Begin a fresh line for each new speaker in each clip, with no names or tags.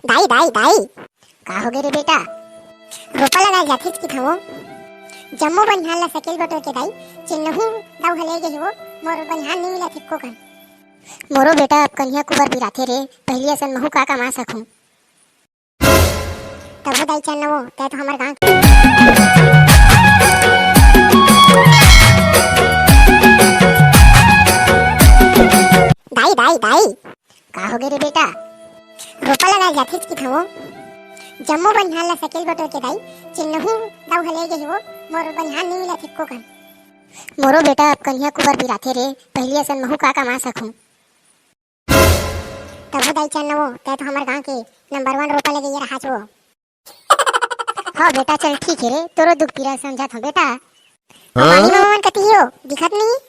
दाई दाई दाई का हो गे रे बेटा रोपा लगा जाथेच की थाओ जम्मो बनिहान ला सकेल बटो के दाई चिन्नहु दाऊ हले गे हो मोर बनिहान नहीं मिला थिक्को कर मोरो बेटा अब कन्या कुबर बिराथे रे पहली असन महु का कमा सकूं तब दाई चल नवो ते तो हमर गांव दाई दाई दाई का हो गे रे बेटा रोपा लगा जाथेच की थाओ जम्मो बनिहान ला सकेल बटो के दाई चिन्नहु दाऊ हले गे हो मोर बनिहान नहीं मिला थिक्को कर मोरो बेटा अब कन्या कुबर बिराथे रे पहली असन महु का कमा सकूं तब दाई चल नवो ते तो हमर गांव के नंबर 1 रोपा लगे ये रहा छो हाँ बेटा चल ठीक है रे तोरो दुख पीड़ा समझा था बेटा पानी में कती हो दिखत नहीं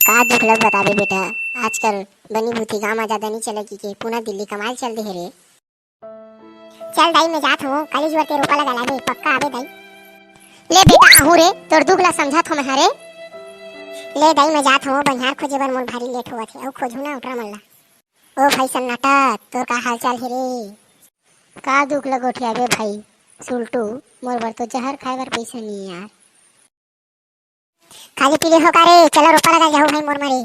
का दुख लग बता दे बेटा आजकल बनी भूती गांव में ज्यादा नहीं चलेगी के पुनः दिल्ली कमाल चल दे रे चल दाई मैं जात हूं कॉलेज वर के रोपा लगा लागे पक्का आवे दाई ले बेटा आहू रे तोर दुख ला समझा थो मैं रे ले दाई मैं जात हूं बनिहार खोजे बर मोर भारी लेट होवत है औ खोजू ना उतरा मल्ला ओ भाई सन्नाटा तोर का हाल चाल है रे का दुख लगोठिया बे भाई सुल्टू मोर बर तो जहर खाए बर पैसा नहीं यार खाली पीले हो का रे चलो रोपा लगा जाओ भाई मोर मारे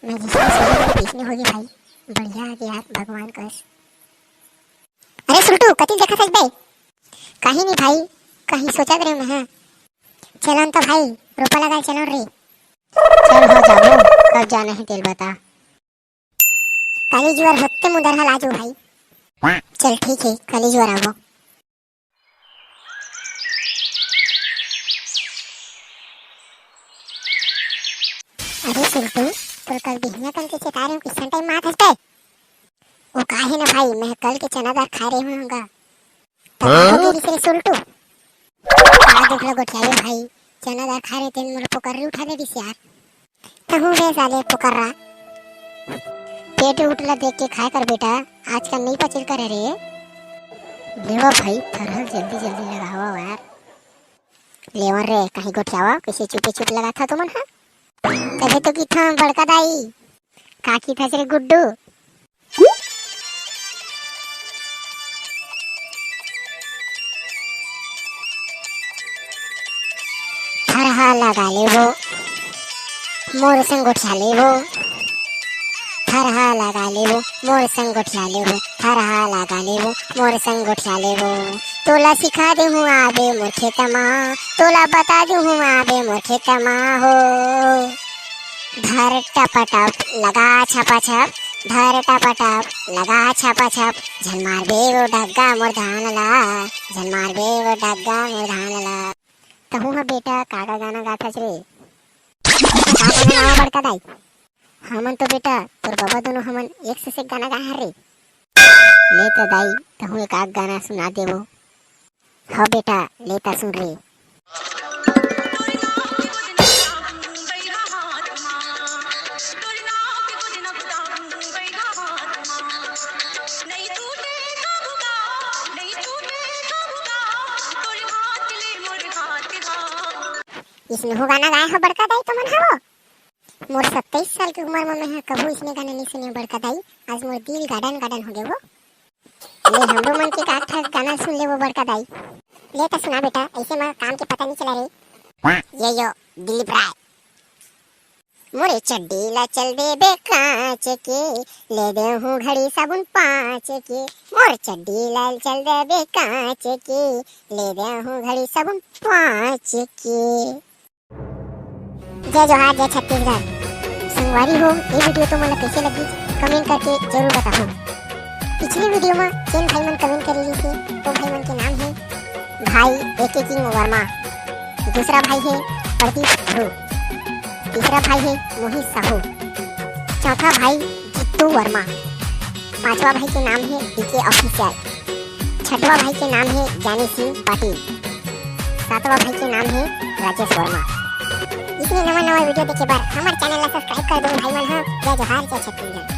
मैं जिसकी सोच पीछे होगी भाई बढ़िया आ गया भगवान कस अरे सुल्टू कति देखा था बे कहीं नहीं भाई कहीं सोचा करे मैं चलन तो भाई रोपा लगा चलो रे चल हो जाओ कब जाना है तेल बता कॉलेज वर होते मुदर हल आजो भाई चल ठीक है कॉलेज वर आओ अरे सुल्टू तो कल बिहना कल के चेता रहे हूँ किस टाइम मात हंसते वो काहे ना भाई मैं कल के चनादार खा रहे हूँगा तब हो गई सुल्टू का दुख लगो क्या भाई चनादार खा रहे थे मोर पुकार उठा दे दिस यार तहु वे साले पुकार रहा पेट उठला देख के खाया कर बेटा आज का नहीं पचल कर रे लेवा भाई थरहल जल्दी जल्दी लगावा यार लेवर रे कहीं गोठियावा किसी चुपे चुप लगा था तुमन हां तबे तो की था बड़का दाई काकी था रे गुड्डू थरहा लगा ले वो मोर संग गोठिया ले वो थरहा लगा ले वो मोर संग गोठिया ले वो थरहा लगा ले वो मोर संग गोठिया ले वो तोला सिखा दे हूँ आबे मोर खेतमा तोला बता दे हूँ आबे मोर खेतमा हो धर टपटप लगा छपा छप धर टपटप लगा छपा छप झन मार बे वो डग्गा मोर धान ला झन मार बे वो डग्गा मोर धान ला कहूँ हा बेटा कागा गाना गाथा रे का गाना बड़का दाई हमन तो बेटा तोर बाबा दोनों हमन एक से गाना गा रे ले तो दाई कहूँ एक आग गाना सुना देवो हाँ बेटा लेता सुन रे इसमें हो गाना गाया हो बड़का दाई तुमन हो मोर 27 साल की उम्र में मैं कबू इसमें गाना नहीं सुने बड़का दाई आज मोर दिल गार्डन गार्डन हो गए वो ले हमरो मन के काठ गाना सुन ले वो बड़का दाई ले तो सुना बेटा ऐसे में काम के पता नहीं चला रे ये यो दिलीप राय मोरे चड्डी ला चल दे बे कांच के ले दे हूँ घड़ी साबुन 5 के मोर चड्डी ला चल दे बे कांच के ले दे हूँ घड़ी साबुन 5 के जय जोहार जय छत्तीसगढ़ संगवारी हो ये वीडियो तो मला कैसे लगी कमेंट करके जरूर बताओ पिछली वीडियो में चेन भाई मन कमेंट कर ली थी तो भाई मन के नाम है भाई एके किंग वर्मा दूसरा भाई है प्रदीप ध्रुव तीसरा भाई है मोहित साहू चौथा भाई जित्तू वर्मा पांचवा भाई के नाम है डीके ऑफिशियल छठवा भाई के नाम है जानी सिंह पाटिल सातवा भाई के नाम है राजेश वर्मा इसमें नवा वीडियो देखे बार हमारे चैनल ला सब्सक्राइब कर दो भाई मन। जय जोहार जय छत्तीसगढ़।